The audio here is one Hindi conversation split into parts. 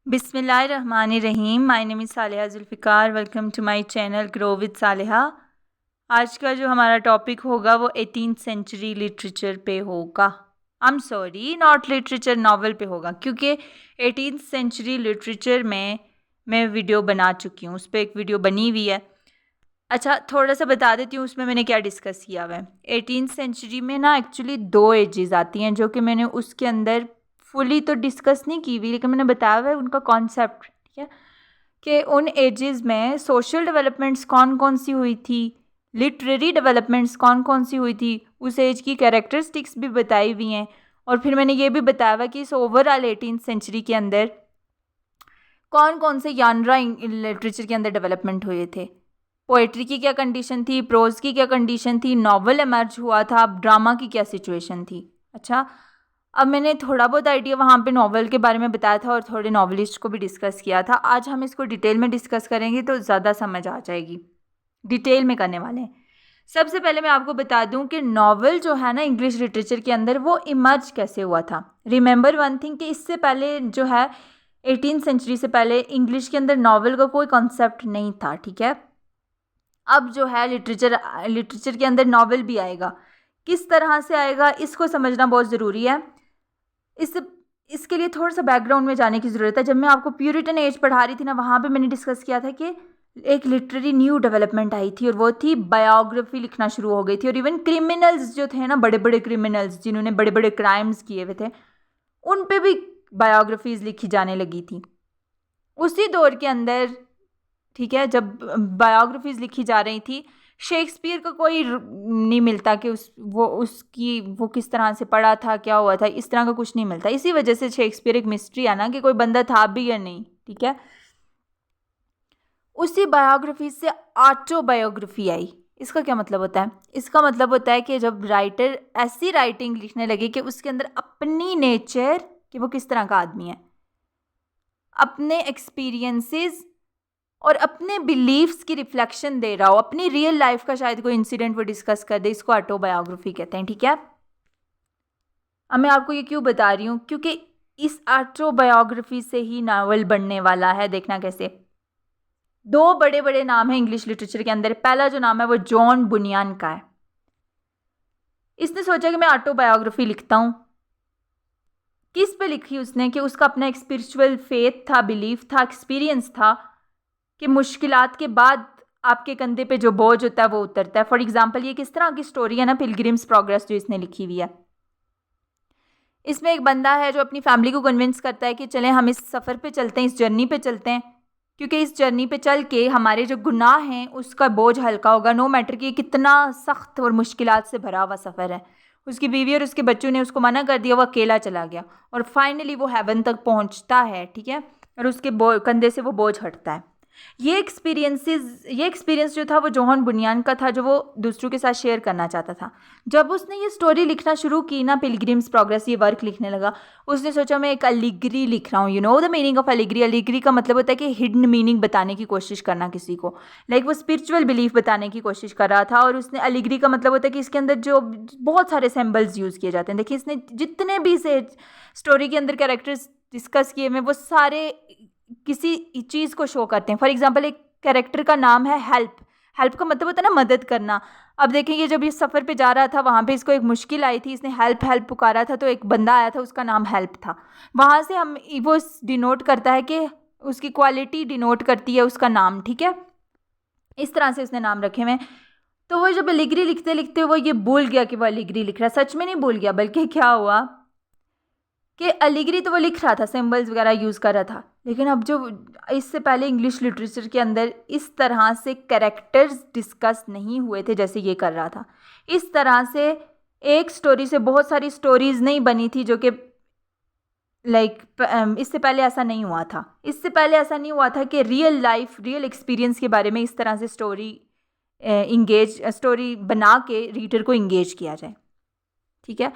बिस्मिल्लाहिर्रहमानिर्रहीम। My name is Saleha Zulfiqar. Welcome to my channel grow with Saleha. आज का जो हमारा टॉपिक होगा वो 18th सेंचुरी लिटरेचर पे होगा। I am sorry, not literature, novel पे होगा, क्योंकि 18th सेंचुरी लिटरेचर में मैं वीडियो बना चुकी हूँ, उस पर एक वीडियो बनी हुई है। अच्छा, थोड़ा सा बता देती हूँ उसमें मैंने क्या डिस्कस किया हुआ है। 18th सेंचुरी में ना एक्चुअली 2 एजेस आती हैं, जो कि मैंने उसके अंदर फुली तो डिस्कस नहीं की हुई, लेकिन मैंने बताया हुआ है उनका कॉन्सेप्ट, ठीक है, कि उन एजेस में सोशल डेवलपमेंट्स कौन कौन सी हुई थी, लिटरेरी डेवलपमेंट्स कौन कौन सी हुई थी, उस एज की कैरेक्टरिस्टिक्स भी बताई हुई हैं। और फिर मैंने ये भी बताया हुआ कि इस ओवरऑल 18th सेंचुरी के अंदर कौन कौन से यानरा लिटरेचर के अंदर डेवलपमेंट हुए थे। पोएट्री की क्या कंडीशन थी, प्रोज की क्या कंडीशन थी, नॉवल एमर्ज हुआ था, अब ड्रामा की क्या सिचुएशन थी। अच्छा, अब मैंने थोड़ा बहुत आइडिया वहाँ पे नॉवल के बारे में बताया था और थोड़े नॉवलिस्ट को भी डिस्कस किया था। आज हम इसको डिटेल में डिस्कस करेंगे तो ज़्यादा समझ आ जाएगी। डिटेल में करने वाले हैं। सबसे पहले मैं आपको बता दूं कि नॉवल जो है ना इंग्लिश लिटरेचर के अंदर वो इमर्ज कैसे हुआ था। रिमेंबर वन थिंग कि इससे पहले जो है 18th सेंचुरी से पहले इंग्लिश के अंदर नॉवल का कोई कॉन्सेप्ट नहीं था, ठीक है। अब जो है लिटरेचर के अंदर नॉवल भी आएगा, किस तरह से आएगा इसको समझना बहुत ज़रूरी है। इसके लिए थोड़ा सा बैकग्राउंड में जाने की ज़रूरत है। जब मैं आपको प्यूरिटन एज पढ़ा रही थी ना, वहाँ पे मैंने डिस्कस किया था कि एक लिटरेरी न्यू डेवलपमेंट आई थी और वो थी बायोग्राफी लिखना शुरू हो गई थी। और इवन क्रिमिनल्स जो थे ना, बड़े बड़े क्रिमिनल्स जिन्होंने बड़े बड़े क्राइम्स किए हुए थे, उन पे भी बायोग्राफीज लिखी जाने लगी थी उसी दौर के अंदर, ठीक है। जब बायोग्राफीज लिखी जा रही थी, शेक्सपियर का कोई नहीं मिलता कि वो किस तरह से पढ़ा था, क्या हुआ था, इस तरह का कुछ नहीं मिलता। इसी वजह से शेक्सपियर एक मिस्ट्री है ना, कि कोई बंदा था भी या नहीं, ठीक है। उसी बायोग्राफी से ऑटोबायोग्राफी आई। इसका क्या मतलब होता है? इसका मतलब होता है कि जब राइटर ऐसी राइटिंग लिखने लगे कि उसके अंदर अपनी नेचर, कि वो किस तरह का आदमी है, अपने एक्सपीरियंसेस और अपने बिलीव्स की रिफ्लेक्शन दे रहा हो, अपनी रियल लाइफ का शायद कोई इंसिडेंट वो डिस्कस कर दे, इसको ऑटोबायोग्राफी कहते हैं, ठीक है। अब मैं आपको ये क्यों बता रही हूँ, क्योंकि इस ऑटोबायोग्राफी से ही नावल बनने वाला है। देखना कैसे। 2 बड़े बड़े नाम हैं इंग्लिश लिटरेचर के अंदर। पहला जो नाम है वो जॉन बुनियान का है। इसने सोचा कि मैं ऑटोबायोग्राफी लिखता हूँ। किस पे लिखी उसने? कि उसका अपना एक स्पिरिचुअल फेथ था, बिलीफ था, एक्सपीरियंस था कि मुश्किलात के बाद आपके कंधे पे जो बोझ होता है वो उतरता है। फॉर एग्जाम्पल, ये किस तरह की स्टोरी है ना, पिलग्रिम्स प्रोग्रेस जो इसने लिखी हुई है। इसमें एक बंदा है जो अपनी फैमिली को कन्विंस करता है कि चलें हम इस सफ़र पे चलते हैं, इस जर्नी पे चलते हैं, क्योंकि इस जर्नी पे चल के हमारे जो गुनाह हैं उसका बोझ हल्का होगा। नो मैटर कि कितना सख्त और मुश्किलात से भरा हुआ सफ़र है। उसकी बीवी और उसके बच्चों ने उसको मना कर दिया, वो अकेला चला गया और फाइनली वो हेवन तक पहुंचता है, ठीक है। और उसके कंधे से वो बोझ हटता है। ये एक्सपीरियंस जो था वो जॉन बुनियान का था, जो वो दूसरों के साथ शेयर करना चाहता था। जब उसने ये स्टोरी लिखना शुरू की ना, पिलग्रिम्स प्रोग्रेस, ये वर्क लिखने लगा, उसने सोचा मैं एक एलिगरी लिख रहा हूँ। You know the meaning of allegory? Allegory का मतलब होता है कि हिडन मीनिंग बताने की कोशिश करना किसी को, लाइक वो स्पिरिचुअल बिलीफ बताने की कोशिश कर रहा था। और उसने एलिगरी का मतलब होता है कि इसके अंदर जो बहुत सारे सिंबल्स यूज़ किए जाते हैं। देखिए, इसने जितने भी से स्टोरी के अंदर कैरेक्टर्स डिस्कस किए हुए, वो सारे किसी चीज़ को शो करते हैं। फॉर एग्जाम्पल, एक कैरेक्टर का नाम है हेल्प। हेल्प का मतलब होता है ना मदद करना। अब देखेंगे, जब ये सफ़र पे जा रहा था वहाँ पे इसको एक मुश्किल आई थी, इसने हेल्प हेल्प पुकारा था, तो एक बंदा आया था, उसका नाम हेल्प था। वहाँ से हम वो डिनोट करता है कि उसकी क्वालिटी डिनोट करती है उसका नाम, ठीक है। इस तरह से उसने नाम रखे हुए। तो वो जब एलिगरी लिखते लिखते वो ये भूल गया कि वो एलिगरी लिख रहा है। सच में नहीं भूल गया, बल्कि क्या हुआ कि एलिगरी तो वो लिख रहा था, सिंबल्स वगैरह यूज़ कर रहा था, लेकिन अब जो इससे पहले इंग्लिश लिटरेचर के अंदर इस तरह से कैरेक्टर्स डिस्कस नहीं हुए थे जैसे ये कर रहा था। इस तरह से एक स्टोरी से बहुत सारी स्टोरीज नहीं बनी थी, जो कि इससे पहले ऐसा नहीं हुआ था। इससे पहले ऐसा नहीं हुआ था कि रियल लाइफ, रियल एक्सपीरियंस के बारे में इस तरह से स्टोरी बना के रीडर को इंगेज किया जाए, ठीक है।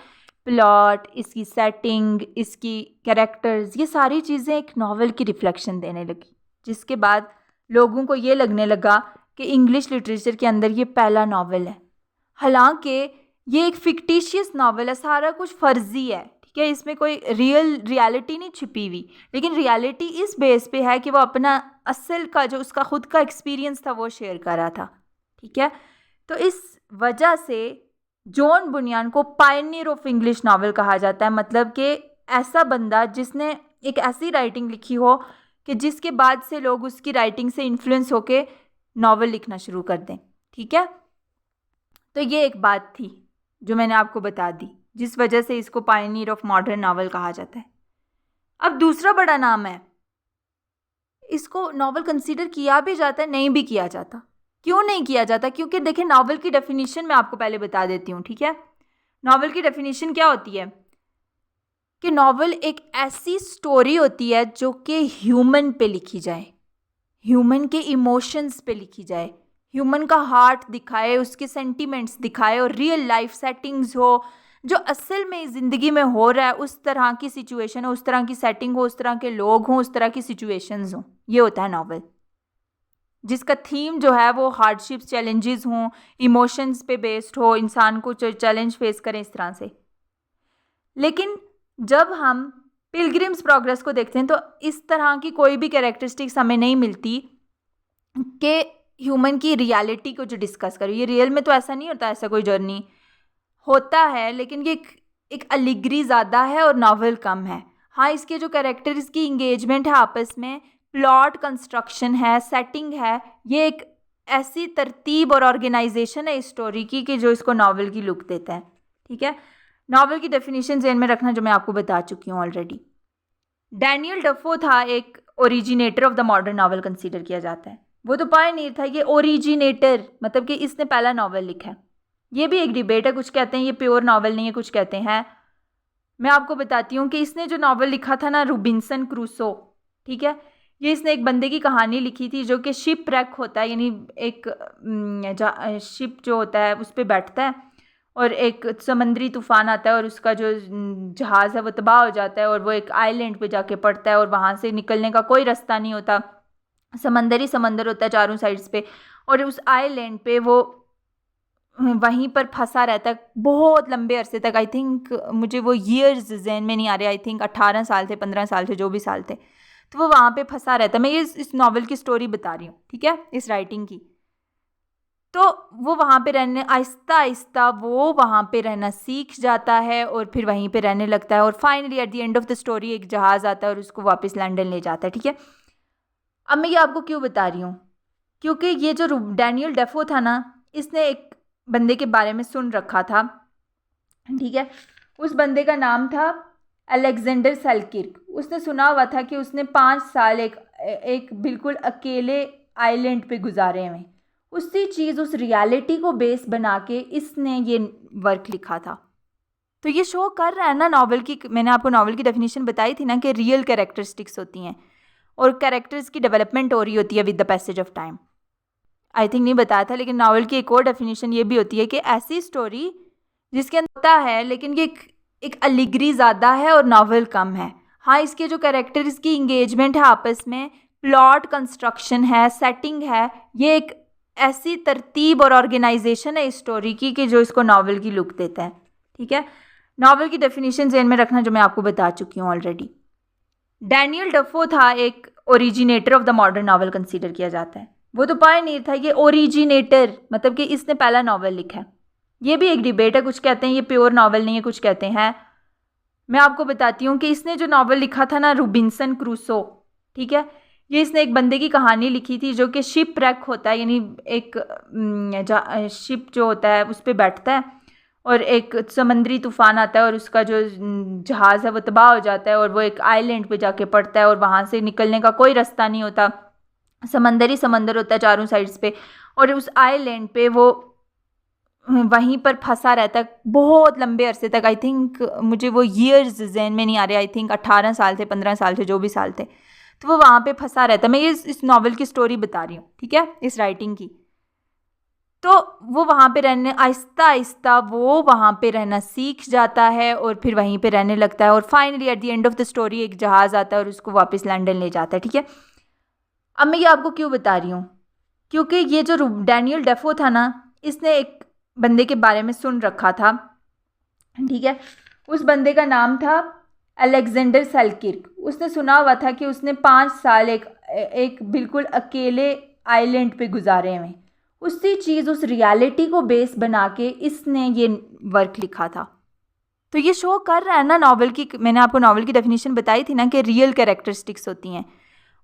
प्लॉट, इसकी सेटिंग, इसकी कैरेक्टर्स, ये सारी चीज़ें एक नॉवल की रिफ्लेक्शन देने लगी, जिसके बाद लोगों को ये लगने लगा कि इंग्लिश लिटरेचर के अंदर ये पहला नॉवल है। हालांकि ये एक फिक्टिशियस नॉवल है, सारा कुछ फर्जी है, ठीक है, इसमें कोई रियलिटी नहीं छिपी हुई, लेकिन रियलिटी इस बेस पे है कि वो अपना असल का जो उसका खुद का एक्सपीरियंस था वो शेयर कर रहा था। ठीक है, तो इस वजह से जॉन बुनियान को पायनियर ऑफ इंग्लिश नावल कहा जाता है। मतलब कि ऐसा बंदा जिसने एक ऐसी राइटिंग लिखी हो कि जिसके बाद से लोग उसकी राइटिंग से इन्फ्लुएंस होके नावल लिखना शुरू कर दें। ठीक है, तो ये एक बात थी जो मैंने आपको बता दी, जिस वजह से इसको पायनियर ऑफ मॉडर्न नावल कहा जाता है। अब दूसरा बड़ा नाम है, इसको नावल कंसीडर किया भी जाता है, नहीं भी किया जाता। क्यों नहीं किया जाता? क्योंकि देखिए, नावल की डेफिनेशन मैं आपको पहले बता देती हूँ। ठीक है, नावल की डेफिनेशन क्या होती है कि नावल एक ऐसी स्टोरी होती है जो कि ह्यूमन पे लिखी जाए, ह्यूमन के इमोशंस पे लिखी जाए, ह्यूमन का हार्ट दिखाए, उसके सेंटिमेंट्स दिखाए और रियल लाइफ सेटिंग्स हो, जो असल में ज़िंदगी में हो रहा है उस तरह की सिचुएशन हो, उस तरह की सेटिंग हो, उस तरह के लोग हों, उस तरह की सिचुएशंस हों। ये होता है नावल, जिसका थीम जो है वो हार्डशिप्स, चैलेंजेस हों, इमोशंस पे बेस्ड हो, इंसान को चैलेंज फेस करें इस तरह से। लेकिन जब हम पिलग्रिम्स प्रोग्रेस को देखते हैं तो इस तरह की कोई भी कैरेक्टरिस्टिक्स हमें नहीं मिलती कि ह्यूमन की रियलिटी को जो डिस्कस करो। ये रियल में तो ऐसा नहीं होता, ऐसा कोई जर्नी होता है, लेकिन ये एक अलिगरी ज़्यादा है और नावल कम है। हाँ, इसके जो कैरेक्टर्स की इंगेजमेंट है आपस में, प्लॉट कंस्ट्रक्शन है, सेटिंग है, ये एक ऐसी तरतीब और ऑर्गेनाइजेशन है इस स्टोरी की कि जो इसको नावल की लुक देता है। ठीक है, नावल की डेफिनेशन ज़हन में रखना जो मैं आपको बता चुकी हूँ ऑलरेडी। डैनियल डफो था एक originator of the modern novel consider किया जाता है। वो तो पायनियर था, ये ओरिजिनेटर मतलब कि इसने पहला नावल लिखा है। ये भी एक डिबेट है, कुछ कहते हैं ये प्योर नावल नहीं है, कुछ कहते हैं। मैं आपको बताती हूँ कि इसने जो नावल लिखा था ना, रूबिन्सन क्रूसो, ठीक है, ये इसने एक बंदे की कहानी लिखी थी जो कि शिप रैक होता है, यानी एक शिप जो होता है उस पर बैठता है और एक समंदरी तूफान आता है और उसका जो जहाज़ है वो तबाह हो जाता है और वो एक आइलैंड पे जाके पड़ता है और वहाँ से निकलने का कोई रास्ता नहीं होता, समंदर ही समंदर होता है चारों साइड्स पे, और उस आइलैंड पे वो वहीं पर फंसा रहता है बहुत लंबे अरसे तक। आई थिंक मुझे वो ईयर्स जहन में नहीं आ रहे, आई थिंक 18 साल थे, 15 साल थे, जो भी साल थे, तो वो वहाँ पे फंसा रहता है। मैं ये इस नावल की स्टोरी बता रही हूँ, ठीक है, इस राइटिंग की। तो वो वहाँ पे रहने, आहिस्ता आहिस्ता वो वहाँ पे रहना सीख जाता है और फिर वहीं पे रहने लगता है और finally at the end of the story एक जहाज़ आता है और उसको वापस लंदन ले जाता है। ठीक है, अब मैं ये आपको क्यों बता रही हूँ, क्योंकि ये जो डैनियल डेफो था ना, इसने एक बंदे के बारे में सुन रखा था। ठीक है, उस बंदे का नाम था अलेक्जेंडर सेल्किर्क। उसने सुना हुआ था कि उसने 5 साल एक बिल्कुल अकेले आइलैंड पे गुजारे हुए। उसी चीज़, उस रियलिटी को बेस बना के इसने ये वर्क लिखा था। तो ये शो कर रहा है ना नावल की, मैंने आपको नावल की डेफिनेशन बताई थी ना कि रियल कैरेक्टरिस्टिक्स होती हैं और कैरेक्टर्स की डेवलपमेंट हो रही होती है with the passage of time. I think नहीं बताया था, लेकिन नावल की एक और डेफिनेशन ये भी होती है कि ऐसी स्टोरी जिसके अंदर होता है लेकिन ये एक अलिगरी ज़्यादा है और नावल कम है। हाँ, इसके जो कैरेक्टर्स की इंगेजमेंट है आपस में, प्लॉट कंस्ट्रक्शन है, सेटिंग है, ये एक ऐसी तरतीब और ऑर्गेनाइजेशन है इस स्टोरी की कि जो इसको नावल की लुक देता है। ठीक है, नावल की डेफिनेशन ज़हन में रखना जो मैं आपको बता चुकी हूँ ऑलरेडी। डैनियल डफो था एक originator of the modern novel consider किया जाता है। वो तो पायनियर था, ये ओरिजिनेटर मतलब कि इसने पहला नावल लिखा है। ये भी एक डिबेट है, कुछ कहते हैं ये प्योर नावल नहीं है, कुछ कहते हैं। मैं आपको बताती हूँ कि इसने जो नावल लिखा था ना, रूबिन्सन क्रूसो, ठीक है, ये इसने एक बंदे की कहानी लिखी थी जो कि शिप रैक होता है, यानी एक शिप जो होता है उस पर बैठता है और एक समंदरी तूफान आता है और उसका जो जहाज़ है वो तबाह हो जाता है और वो एक आइलैंड पे जाके पड़ता है और वहाँ से निकलने का कोई रास्ता नहीं होता, समंदर ही समंदर होता है चारों साइड्स पे, और उस आइलैंड पे वो वहीं पर फंसा रहता है बहुत लंबे अरसे तक। आई थिंक मुझे वो ईयर्स जहन में नहीं आ रहे, आई थिंक 18 साल थे, 15 साल थे, जो भी साल थे, तो वो वहाँ पे फंसा रहता है। मैं ये इस नावल की स्टोरी बता रही हूँ, ठीक है, इस राइटिंग की। तो वो वहाँ पे रहने, आहिस्ता आहिस्ता वो वहाँ पे रहना सीख जाता है और फिर वहीं पे रहने लगता है और finally at the end of the story एक जहाज़ आता है और उसको वापस लंदन ले जाता है। ठीक है, अब मैं ये आपको क्यों बता रही हूँ, क्योंकि ये जो डैनियल डेफो था ना, इसने एक बंदे के बारे में सुन रखा था। ठीक है, उस बंदे का नाम था अलेक्जेंडर सेल्किर्क। उसने सुना हुआ था कि उसने 5 साल एक बिल्कुल अकेले आइलैंड पे गुजारे हुए। उसी चीज़, उस रियलिटी को बेस बना के इसने ये वर्क लिखा था। तो ये शो कर रहा है ना नॉवल की, मैंने आपको नॉवल की डेफिनेशन बताई थी ना कि रियल कैरेक्टरिस्टिक्स होती हैं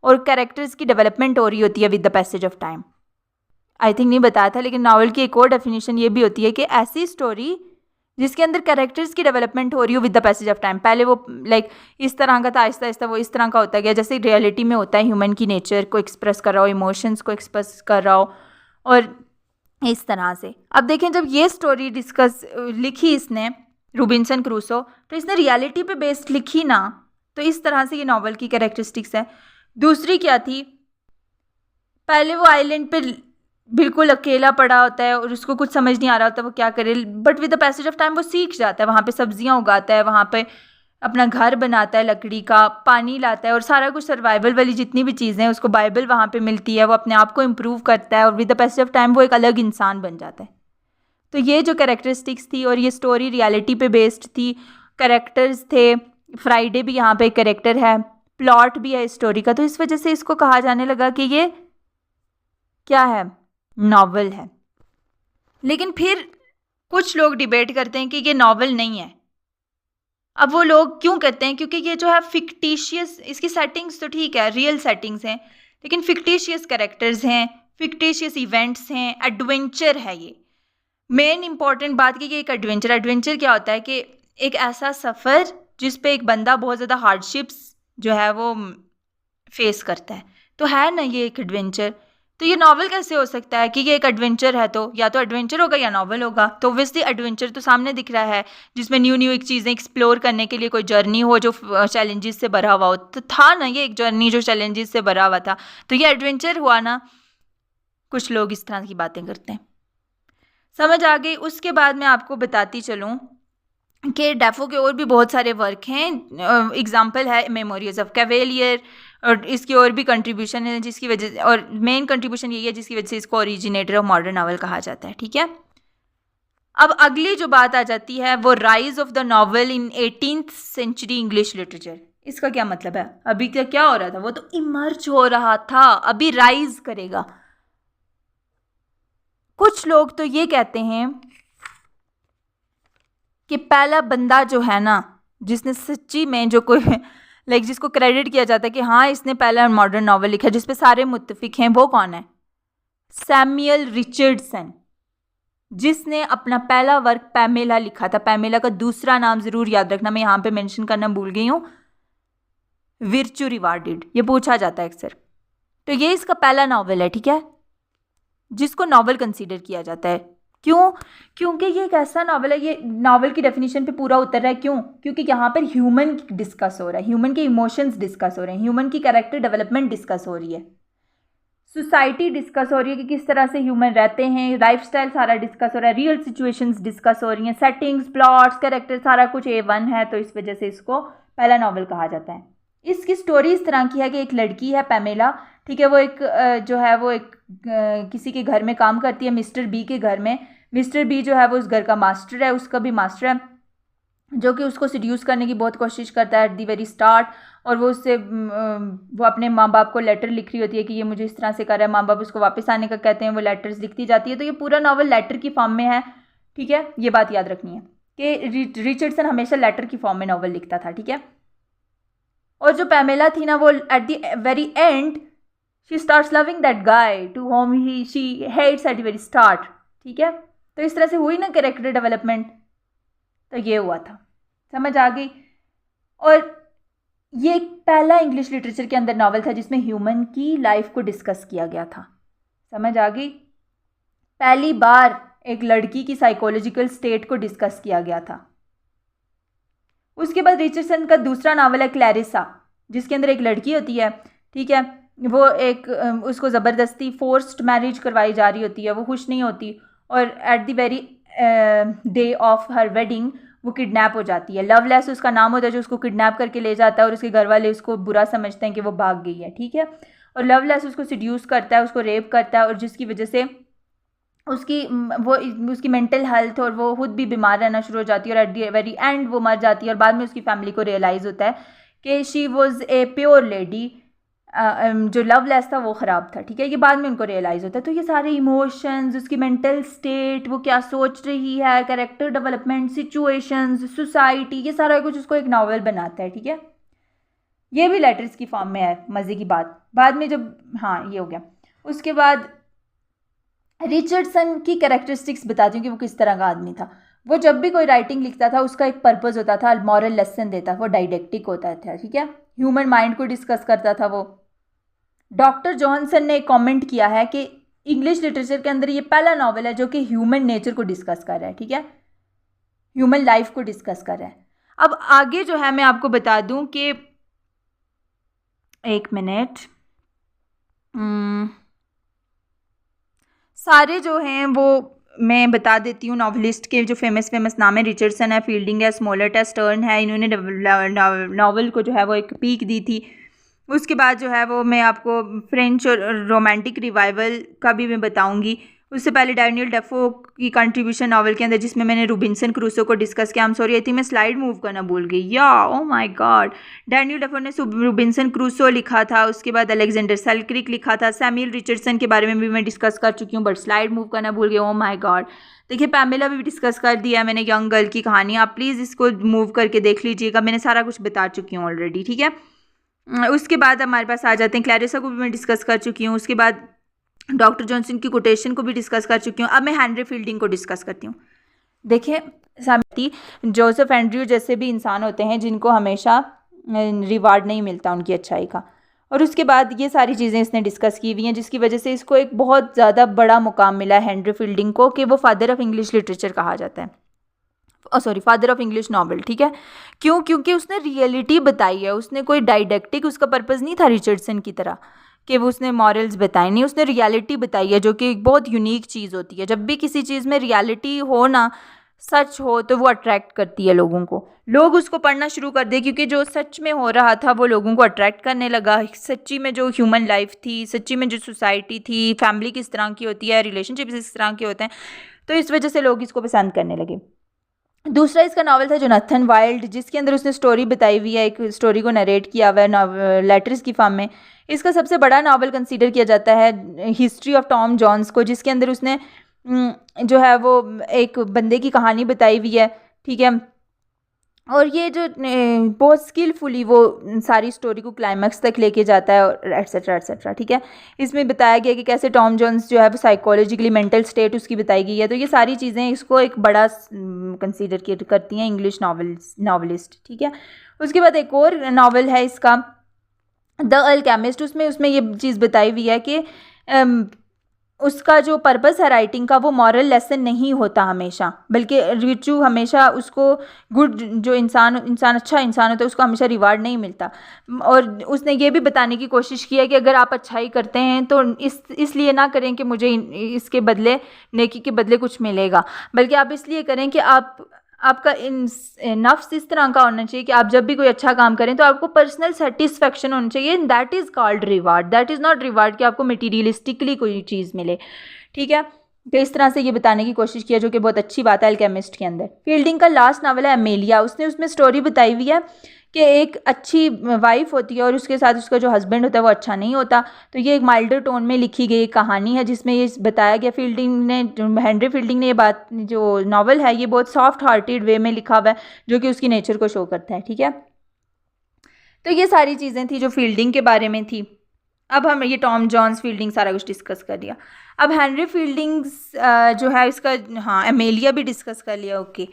और कैरेक्टर्स की डेवलपमेंट हो रही होती है with the passage of time. I think नहीं बताया था, लेकिन नॉवल की एक और डेफिनेशन ये भी होती है कि ऐसी स्टोरी जिसके अंदर कैरेक्टर्स की डेवलपमेंट हो रही हो with the passage of time. पहले वो लाइक इस तरह का था, आहिस्ता आहिस्ता वो इस तरह का होता गया, जैसे रियलिटी में होता है, ह्यूमन की नेचर को एक्सप्रेस कर रहा हो, इमोशंस को एक्सप्रेस कर रहा हो, और इस तरह से। अब देखें, जब ये स्टोरी लिखी इसने रूबिन्सन क्रूसो, तो इसने रियलिटी पे बेस्ड लिखी ना, तो इस तरह से ये नॉवल की कैरेक्टरिस्टिक्स है। दूसरी क्या थी, पहले वो आइलैंड पे बिल्कुल अकेला पड़ा होता है और उसको कुछ समझ नहीं आ रहा होता वो क्या करे, but with the passage of time वो सीख जाता है, वहाँ पे सब्जियाँ उगाता है, वहाँ पे अपना घर बनाता है लकड़ी का, पानी लाता है और सारा कुछ सर्वाइवल वाली जितनी भी चीज़ें हैं, उसको बाइबल वहाँ पे मिलती है, वो अपने आप को इम्प्रूव करता है और with the passage of time वो एक अलग इंसान बन जाता है। तो ये जो कैरेक्टरिस्टिक्स थी, और ये स्टोरी रियलिटी पे बेस्ड थी, कैरेक्टर्स थे, फ्राइडे भी यहाँ पे एक कैरेक्टर है, प्लॉट भी है इस स्टोरी का, तो इस वजह से इसको कहा जाने लगा कि ये क्या है, नॉवल है। लेकिन फिर कुछ लोग डिबेट करते हैं कि ये नॉवल नहीं है। अब वो लोग क्यों कहते हैं, क्योंकि ये जो है फिक्टिशियस, इसकी सेटिंग्स तो ठीक है, रियल सेटिंग्स हैं, लेकिन फिक्टिशियस कैरेक्टर्स हैं, फिक्टिशियस इवेंट्स हैं, एडवेंचर है ये। मेन इंपॉर्टेंट बात की कि एक एडवेंचर क्या होता है कि एक ऐसा सफ़र जिस पे एक बंदा बहुत ज़्यादा हार्डशिप्स जो है वो फेस करता है, तो है ना ये एक एडवेंचर। तो ये नॉवल कैसे हो सकता है कि ये एक एडवेंचर है, तो या तो एडवेंचर होगा या नॉवल होगा। तो ऑब्वियसली एडवेंचर तो सामने दिख रहा है, जिसमें न्यू एक चीज़ें एक्सप्लोर करने के लिए कोई जर्नी हो जो चैलेंजेस से भरा हुआ हो, तो था ना ये एक जर्नी जो चैलेंजेस से भरा हुआ था, तो ये एडवेंचर हुआ ना। कुछ लोग इस तरह की बातें करते हैं, समझ आ गई। उसके बाद मैं आपको बताती चलूँ कि डेफो के और भी बहुत सारे वर्क हैं। एग्जाम्पल है मेमोरीज ऑफ कैवेलियर, और इसकी और भी कंट्रीब्यूशन है जिसकी वजह से, और मेन कंट्रीब्यूशन यही है जिसकी वजह से इसको ओरिजिनेटर ऑफ मॉडर्न नॉवल कहा जाता है। ठीक है, अब अगली जो बात आ जाती है वो rise of the novel in 18th century English literature. इसका क्या मतलब है, अभी क्या हो रहा था, वो तो इमर्ज हो रहा था, अभी राइज करेगा। कुछ लोग तो ये कहते हैं कि पहला बंदा जो है ना, जिसने सच्ची में जो कोई जिसको क्रेडिट किया जाता है कि हाँ इसने पहला मॉडर्न नॉवल लिखा जिस पे सारे मुत्तफिक हैं, वो कौन है, सैमुअल रिचर्डसन, जिसने अपना पहला वर्क पैमेला लिखा था। पैमेला का दूसरा नाम जरूर याद रखना, मैं यहाँ पे मेंशन करना भूल गई हूँ, विर्चू रिवार्डेड, ये पूछा जाता है अक्सर। तो ये इसका पहला नॉवल है, ठीक है, जिसको नॉवल कंसीडर किया जाता है। क्यों, क्योंकि ये एक ऐसा नॉवल है, ये नॉवल की डेफिनेशन पे पूरा उतर रहा है। क्यों, क्योंकि यहाँ पर ह्यूमन डिस्कस हो रहा है, ह्यूमन के इमोशंस डिस्कस हो रहे हैं, ह्यूमन की कैरेक्टर डेवलपमेंट डिस्कस हो रही है, सोसाइटी डिस्कस हो रही है कि किस तरह से ह्यूमन रहते हैं, लाइफस्टाइल सारा डिस्कस हो रहा है, रियल सिचुएशंस डिस्कस हो रही हैं, सेटिंग्स, प्लॉट्स, कैरेक्टर, सारा कुछ A1 है। तो इस वजह से इसको पहला नॉवल कहा जाता है। इसकी स्टोरी इस तरह की है कि एक लड़की है पैमेला, ठीक है, वो एक जो है वो एक किसी के घर में काम करती है, मिस्टर बी के घर में। मिस्टर बी जो है वो उस घर का मास्टर है, उसका भी मास्टर है, जो कि उसको सिड्यूस करने की बहुत कोशिश करता है एट दी वेरी स्टार्ट। और वो उससे वो अपने माँ बाप को लेटर लिख रही होती है कि ये मुझे इस तरह से कर रहा है, माँ बाप उसको वापस आने का कहते हैं, वो लेटर्स लिखती जाती है। तो ये पूरा नॉवल लेटर की फॉर्म में है, ठीक है, ये बात याद रखनी है कि रिचर्डसन हमेशा लेटर की फॉर्म में नॉवल लिखता था, ठीक है। और जो पैमेला थी ना, वो at the very end she starts loving that guy to whom she hates at the very start, ठीक है। तो इस तरह से हुई ना कैरेक्टर डेवलपमेंट, तो ये हुआ था, समझ आ गई। और ये पहला इंग्लिश लिटरेचर के अंदर नॉवल था जिसमें ह्यूमन की लाइफ को डिस्कस किया गया था, समझ आ गई। पहली बार एक लड़की की साइकोलॉजिकल स्टेट को डिस्कस किया गया था। उसके बाद रिचर्डसन का दूसरा नावल है क्लैरिसा, जिसके अंदर एक लड़की होती है, ठीक है, वो एक उसको ज़बरदस्ती फोर्स्ड मैरिज करवाई जा रही होती है, वो खुश नहीं होती, और eight the very day of her wedding वो किडनैप हो जाती है। लवलेस उसका नाम होता है जो उसको किडनैप करके ले जाता है, और उसके घर वाले उसको बुरा समझते हैं कि वो भाग गई है, ठीक है। और लवलेस उसको सिड्यूस करता है, उसको रेप करता है, और जिसकी वजह से वो उसकी मेंटल हेल्थ, और वो खुद भी बीमार रहना शुरू हो जाती है और एट द वेरी एंड वो मर जाती है। और बाद में उसकी फैमिली को रियलाइज़ होता है कि she was a pure lady, जो लवलेस था वो ख़राब था, ठीक है। ये बाद में उनको रियलाइज़ होता है। तो ये सारे इमोशंस, उसकी मेंटल स्टेट, वो क्या सोच रही है, कैरेक्टर डेवलपमेंट, सिचुएशंस, सोसाइटी, ये सारा कुछ उसको एक नावल बनाता है, ठीक है। ये भी लेटर्स की फॉर्म में है। मज़े की बात, बाद में जब, हाँ ये हो गया, उसके बाद रिचर्डसन की कैरेक्टरिस्टिक्स बताती हूँ कि वो किस तरह का आदमी था। वो जब भी कोई राइटिंग लिखता था उसका एक पर्पस होता था, मॉरल लेसन देता, वो डाइडेक्टिक होता था, ठीक है। ह्यूमन माइंड को डिस्कस करता था वो। डॉक्टर जॉनसन ने एक कमेंट किया है कि इंग्लिश लिटरेचर के अंदर ये पहला नावल है जो कि ह्यूमन नेचर को डिस्कस कर रहा है, ठीक है, ह्यूमन लाइफ को डिस्कस कर रहा है। अब आगे जो है मैं आपको बता दूं कि, एक मिनट, सारे जो हैं वो मैं बता देती हूँ। नॉवलिस्ट के जो फेमस नाम है, रिचर्डसन है, फील्डिंग है, स्मोलर्ट है, स्टर्न है। इन्होंने नावल को जो है वो एक पीक दी थी। उसके बाद जो है वो मैं आपको फ्रेंच और रोमांटिक रिवाइवल का भी मैं बताऊंगी। उससे पहले डैनियल डेफो की कंट्रीब्यूशन नावल के अंदर, जिसमें मैंने रूबिन्सन क्रूसो को डिस्कस किया। I am sorry, I think मैं स्लाइड मूव करना भूल गई, या oh my God. Daniel Dafoe ने रूबिन्सन क्रूसो लिखा था, उसके बाद अलेक्जेंडर सेल्क्रिक लिखा था। सैमुअल रिचर्डसन के बारे में भी मैं डिस्कस कर चुकी हूँ, बट स्लाइड मूव करना भूल गई, ओ माय गॉड। देखिए पैमेला भी डिस्कस कर दिया है मैंने, यंग गर्ल की कहानी। आप प्लीज़ इसको मूव करके देख लीजिएगा, मैंने सारा कुछ बता चुकी हूँ ऑलरेडी, ठीक है। उसके बाद हमारे पास आ जाते हैं, क्लैरिसा को भी मैं डिस्कस कर चुकी हूँ। उसके बाद डॉक्टर जॉनसन की कोटेशन को भी डिस्कस कर चुकी हूँ। अब मैं हेनरी फील्डिंग को डिस्कस करती हूँ। देखिए सामती, जोसेफ एंड्रयू जैसे भी इंसान होते हैं जिनको हमेशा रिवार्ड नहीं मिलता उनकी अच्छाई का। और उसके बाद ये सारी चीज़ें इसने डिस्कस की हुई हैं, जिसकी वजह से इसको एक बहुत ज़्यादा बड़ा मुकाम मिला है हेनरी फील्डिंग को, कि वो फादर ऑफ इंग्लिश लिटरेचर कहा जाता है, sorry father of English novel, ठीक है। क्यों? क्योंकि उसने रियलिटी बताई है, उसने कोई डाइडेक्टिक, उसका पर्पस नहीं था रिचर्डसन की तरह कि वो उसने मॉरल्स बताए, नहीं, उसने रियलिटी बताई है, जो कि एक बहुत यूनिक चीज़ होती है। जब भी किसी चीज़ में रियलिटी हो ना, सच हो, तो वो अट्रैक्ट करती है लोगों को, लोग उसको पढ़ना शुरू कर दे, क्योंकि जो सच में हो रहा था वो लोगों को अट्रैक्ट करने लगा। सच्ची में जो ह्यूमन लाइफ थी, सच्ची में जो सोसाइटी थी, फैमिली किस तरह की होती है, रिलेशनशिप किस तरह के होते हैं, तो इस वजह से लोग इसको पसंद करने लगे। दूसरा इसका नावल था जोनाथन वाइल्ड, जिसके अंदर उसने स्टोरी बताई हुई है, एक स्टोरी को नरेट किया हुआ है लेटर्स की फॉर्म में। इसका सबसे बड़ा नावल कंसीडर किया जाता है हिस्ट्री ऑफ टॉम जॉन्स को, जिसके अंदर उसने जो है वो एक बंदे की कहानी बताई हुई है, ठीक है। और ये जो बहुत स्किलफुली वो सारी स्टोरी को क्लाइमैक्स तक लेके जाता है, और एट्सेट्रा एट्सेट्रा, ठीक है। इसमें बताया गया कि कैसे टॉम जोन्स जो है वो साइकोलॉजिकली मेंटल स्टेट उसकी बताई गई है। तो ये सारी चीज़ें इसको एक बड़ा कंसीडर करती हैं इंग्लिश नावलिस्ट, ठीक है। उसके बाद एक और नावल है इसका, द अल्केमिस्ट। उसमें ये चीज़ बताई हुई है कि उसका जो पर्पस है राइटिंग का, वो मॉरल लेसन नहीं होता हमेशा, बल्कि रिचू हमेशा उसको गुड, जो इंसान अच्छा इंसान होता है उसको हमेशा रिवार्ड नहीं मिलता। और उसने ये भी बताने की कोशिश की है कि अगर आप अच्छाई करते हैं तो इसलिए ना करें कि मुझे इसके बदले, नेकी के बदले कुछ मिलेगा, बल्कि आप इसलिए करें कि आपका नफ्स इस तरह का होना चाहिए कि आप जब भी कोई अच्छा काम करें तो आपको पर्सनल सेटिस्फेक्शन होना चाहिए। That is called reward, that is not reward कि आपको मटीरियलिस्टिकली कोई चीज़ मिले, ठीक है। तो इस तरह से ये बताने की कोशिश किया, जो कि बहुत अच्छी बात है अल्केमिस्ट के अंदर। फील्डिंग का लास्ट नावल है एमेलिया। उसमें स्टोरी बताई हुई है कि एक अच्छी वाइफ होती है और उसके साथ उसका जो हस्बैंड होता है वो अच्छा नहीं होता। तो ये एक माइल्डर टोन में लिखी गई कहानी है, जिसमें ये बताया गया, हेनरी फील्डिंग ने ये बात, जो नावल है ये बहुत सॉफ्ट हार्टेड वे में लिखा हुआ है, जो कि उसकी नेचर को शो करता है, ठीक है। तो ये सारी चीज़ें थी जो फील्डिंग के बारे में थी। अब हम ये टॉम जॉन्स, फील्डिंग सारा कुछ डिस्कस कर लिया। अब हेनरी फील्डिंग जो है इसका, हाँ एमेलिया भी डिस्कस कर लिया, ओके।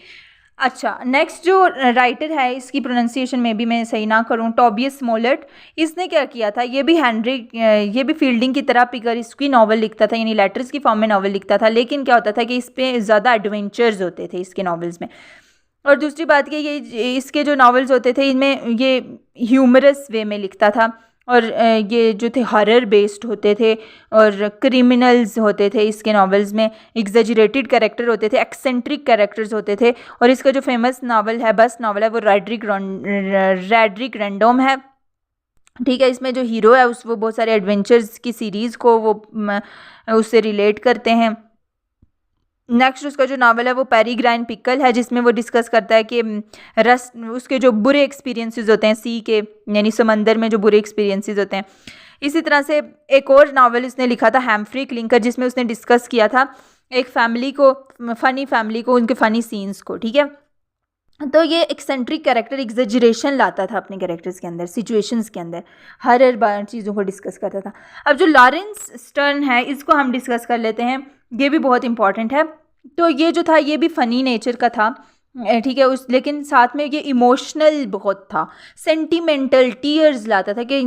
अच्छा, नेक्स्ट जो राइटर है, इसकी प्रोनाउंसिएशन में भी मैं सही ना करूं, टॉबियस स्मोलर्ट। इसने क्या किया था, ये भी फील्डिंग की तरह पिकर इसकी नावल लिखता था, यानी लेटर्स की फॉर्म में नावल लिखता था। लेकिन क्या होता था कि इस पर ज़्यादा एडवेंचर्स होते थे इसके नावल्स में। और दूसरी बात कि ये इसके जो नावल्स होते थे इनमें ये ह्यूमरस वे में लिखता था, और ये जो थे हॉरर बेस्ड होते थे, और क्रिमिनल्स होते थे इसके नावल्स में, एग्जेजरेटेड कैरेक्टर होते थे, एक्सेंट्रिक कैरेक्टर्स होते थे। और इसका जो फेमस नावल है, बस नावल है, वो रैड्रिक रैंडम है, ठीक है। इसमें जो हीरो है वो बहुत सारे एडवेंचर्स की सीरीज़ को वो उससे रिलेट करते हैं। नेक्स्ट उसका जो नावल है वो पेरिग्राइन पिकल है, जिसमें वो डिस्कस करता है कि रस उसके जो बुरे एक्सपीरियंसेस होते हैं सी के, यानी समंदर में जो बुरे एक्सपीरियंसेस होते हैं। इसी तरह से एक और नावल इसने लिखा था हैम्फ्री क्लिंकर, जिसमें उसने डिस्कस किया था एक फैमिली को, फ़नी फैमिली को, उनके फ़नी सीन्स को, ठीक है। तो ये एक्सेंट्रिक कैरेक्टर एग्जेजरेशन लाता था अपने कैरेक्टर्स के अंदर, सिचुएशंस के अंदर, हर बार चीज़ों को डिस्कस करता था। अब जो लॉरेंस स्टर्न है इसको हम डिस्कस कर लेते हैं, ये भी बहुत इंपॉर्टेंट है। तो ये जो था ये भी फ़नी नेचर का था, ठीक है, उस लेकिन साथ में ये इमोशनल बहुत था, सेंटिमेंटल, टीयर्स लाता था कि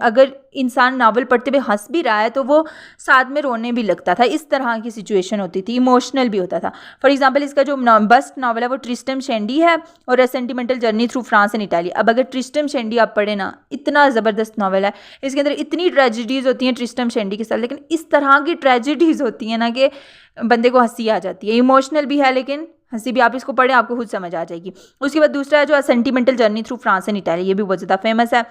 अगर इंसान नावल पढ़ते हुए हंस भी रहा है तो वो साथ में रोने भी लगता था, इस तरह की सिचुएशन होती थी, इमोशनल भी होता था। फॉर एग्जांपल इसका जो बेस्ट नावल है वो ट्रिस्टम शैंडी है और a sentimental journey through France and Italy. अब अगर ट्रिस्टम शैंडी आप पढ़े ना, इतना ज़बरदस्त नावल है, इसके अंदर इतनी ट्रेजिडीज़ होती हैं ट्रिस्टम शैंडी के साथ, लेकिन इस तरह की ट्रेजिडीज़ होती हैं ना कि बंदे को हंसी आ जाती है, इमोशनल भी है लेकिन हंसी भी। आप इसको पढ़ें आपको खुद समझ आ जाएगी। उसके बाद दूसरा है जो sentimental journey through France and Italy, ये भी बहुत ज़्यादा फेमस है।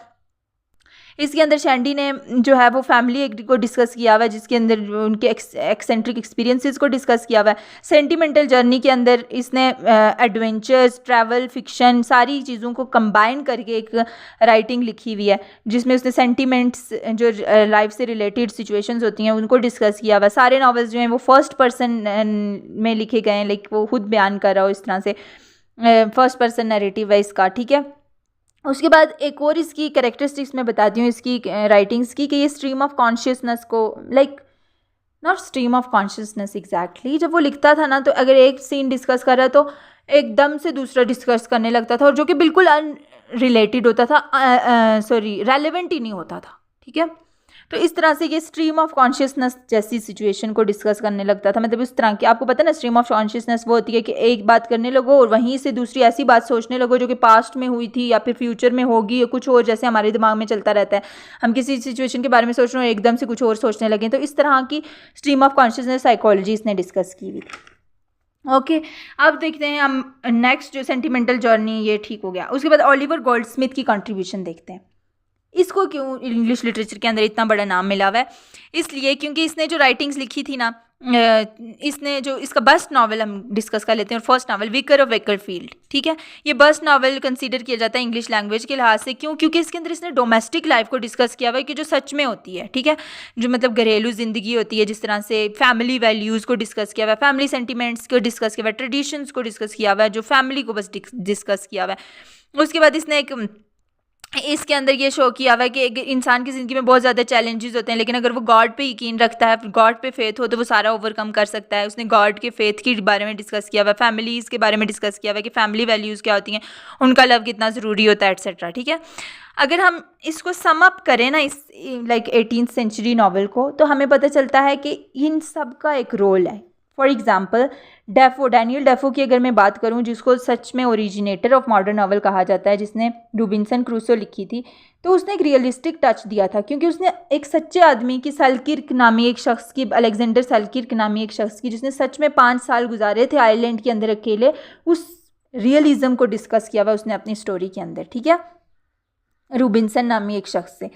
इसके अंदर शैंडी ने जो है वो फैमिली को डिस्कस किया हुआ है, जिसके अंदर उनके एक्सेंट्रिक एक्सपीरियंसेस को डिस्कस किया हुआ है। सेंटिमेंटल जर्नी के अंदर इसने एडवेंचर्स, ट्रैवल, फिक्शन, सारी चीज़ों को कंबाइन करके एक राइटिंग लिखी हुई है, जिसमें उसने सेंटिमेंट्स जो लाइफ से रिलेटेड सिचुएशंस होती हैं उनको डिस्कस किया हुआ है। सारे नॉवेल्स जो हैं वो फर्स्ट पर्सन में लिखे गए हैं, लाइक वो खुद बयान कर रहा हो, इस तरह से फर्स्ट पर्सन नैरेटिव है इसका, ठीक है। उसके बाद एक और इसकी कैरेक्टरिस्टिक्स मैं बताती हूँ इसकी राइटिंग्स की, कि ये स्ट्रीम ऑफ कॉन्शियसनेस को, like not stream of consciousness exactly, जब वो लिखता था ना तो अगर एक सीन डिस्कस कर रहा है तो एकदम से दूसरा डिस्कस करने लगता था, और जो कि बिल्कुल अनरिलेटेड होता था, रेलेवेंट ही नहीं होता था, ठीक है। तो इस तरह से ये स्ट्रीम ऑफ कॉन्शियसनेस जैसी सिचुएशन को डिस्कस करने लगता था। मतलब उस तरह की, आपको पता है ना स्ट्रीम ऑफ कॉन्शियसनेस वो होती है कि एक बात करने लगो और वहीं से दूसरी ऐसी बात सोचने लगो जो कि पास्ट में हुई थी या फिर फ्यूचर में होगी या कुछ और, जैसे हमारे दिमाग में चलता रहता है, हम किसी सिचुएशन के बारे में सोच रहे हो एकदम से कुछ और सोचने लगे। तो इस तरह की स्ट्रीम ऑफ कॉन्शियसनेस साइकोलॉजी इसने डिस्कस की हुई। ओके, अब देखते हैं हम नेक्स्ट जो सेंटिमेंटल जर्नी, ये ठीक हो गया। उसके बाद ओलिवर गोल्डस्मिथ की कंट्रीब्यूशन देखते हैं। इसको क्यों इंग्लिश लिटरेचर के अंदर इतना बड़ा नाम मिला हुआ है? इसलिए क्योंकि इसने जो राइटिंग्स लिखी थी ना, इसने जो इसका बस्ट नावल हम डिस्कस कर लेते हैं, और फर्स्ट नावल विकर ऑफ वेकरफील्ड, ठीक है। ये बस्ट नावल कंसीडर किया जाता है इंग्लिश लैंग्वेज के लिहाज से, क्यों? क्योंकि इसके अंदर इसने डोमेस्टिक लाइफ को डिस्कस किया हुआ है कि जो सच में होती है, ठीक है, जो मतलब घरेलू ज़िंदगी होती है, जिस तरह से फैमिली वैल्यूज़ को डिस्कस किया हुआ है, फैमिली सेंटिमेंट्स को डिस्कस किया हुआ है, ट्रेडिशंस को डिस्कस किया हुआ है, जो फैमिली को बस डिस्कस किया हुआ है। उसके बाद इसने इसके अंदर ये शो किया हुआ है कि इंसान की ज़िंदगी में बहुत ज़्यादा चैलेंजेस होते हैं, लेकिन अगर वो गॉड पे यकीन रखता है, गॉड पे फेथ हो, तो वो सारा ओवरकम कर सकता है। उसने गॉड के फेथ के बारे में डिस्कस किया हुआ है, फैमिलीज़ के बारे में डिस्कस किया हुआ है कि फैमिली वैल्यूज़ क्या होती हैं, उनका लव कितना ज़रूरी होता है, एट्सेट्रा, ठीक है। अगर हम इसको सम अप करें ना, इस लाइक 18th सेंचुरी नावल को, तो हमें पता चलता है कि इन सब का एक रोल है। फॉर एग्जाम्पल डैनियल डेफो की अगर मैं बात करूं, जिसको सच में ओरिजिनेटर ऑफ मॉडर्न नॉवल कहा जाता है, जिसने रॉबिन्सन क्रूसो लिखी थी, तो उसने एक रियलिस्टिक टच दिया था, क्योंकि उसने एक सच्चे आदमी की, सेल्किर्क नामी एक शख्स की, अलेक्जेंडर सेल्किर्क नामी एक शख्स की, जिसने सच में 5 साल गुजारे थे आयरलैंड के अंदर अकेले, उस रियलिज्म को डिस्कस किया हुआ उसने अपनी स्टोरी के अंदर, ठीक है, रॉबिन्सन नामी एक शख्स से।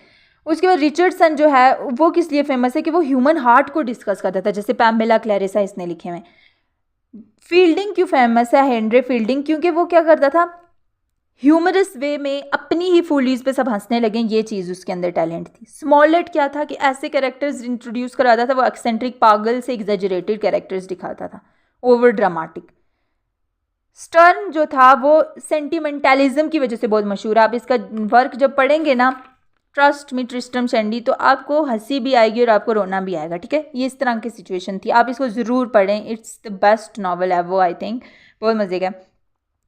उसके बाद रिचर्डसन जो है वो किस लिए फेमस है कि वो ह्यूमन हार्ट को डिस्कस करता था, जैसे पैमेला क्लैरिसा इसने लिखे हुए। फील्डिंग क्यों फेमस है, हेनरी फील्डिंग, क्योंकि वो क्या करता था, ह्यूमरस वे में अपनी ही फूलीज पे सब हंसने लगे, ये चीज़ उसके अंदर टैलेंट थी। स्मॉलेट क्या था कि ऐसे कैरेक्टर्स इंट्रोड्यूस कराता था, वो एक्सेंट्रिक, पागल से एग्जेजरेटेड कैरेक्टर्स दिखाता था, ओवर ड्रामेटिक। स्टर्न जो था वो सेंटिमेंटलिज्म की वजह से बहुत मशहूर है। आप इसका वर्क जब पढ़ेंगे ना, ट्रस्ट मी ट्रिस्टम शैंडी, तो आपको हंसी भी आएगी और आपको रोना भी आएगा, ठीक है। ये इस तरह की सिचुएशन थी, आप इसको ज़रूर पढ़ें, इट्स द बेस्ट नावल है वो, आई थिंक बहुत मज़े का।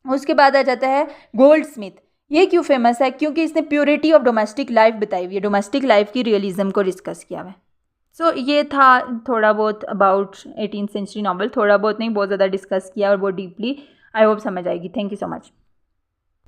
उसके बाद आ जाता है गोल्डस्मिथ। ये क्यों फेमस है? क्योंकि इसने प्योरिटी ऑफ डोमेस्टिक लाइफ बताई हुई है, डोमेस्टिक लाइफ की रियलिज्म को डिस्कस किया हुआ है। सो ये था थोड़ा बहुत अबाउट 18th सेंचुरी नावल, थोड़ा बहुत नहीं, बहुत ज़्यादा डिस्कस किया और बहुत डीपली। आई होप समझ आएगी। Thank you so much.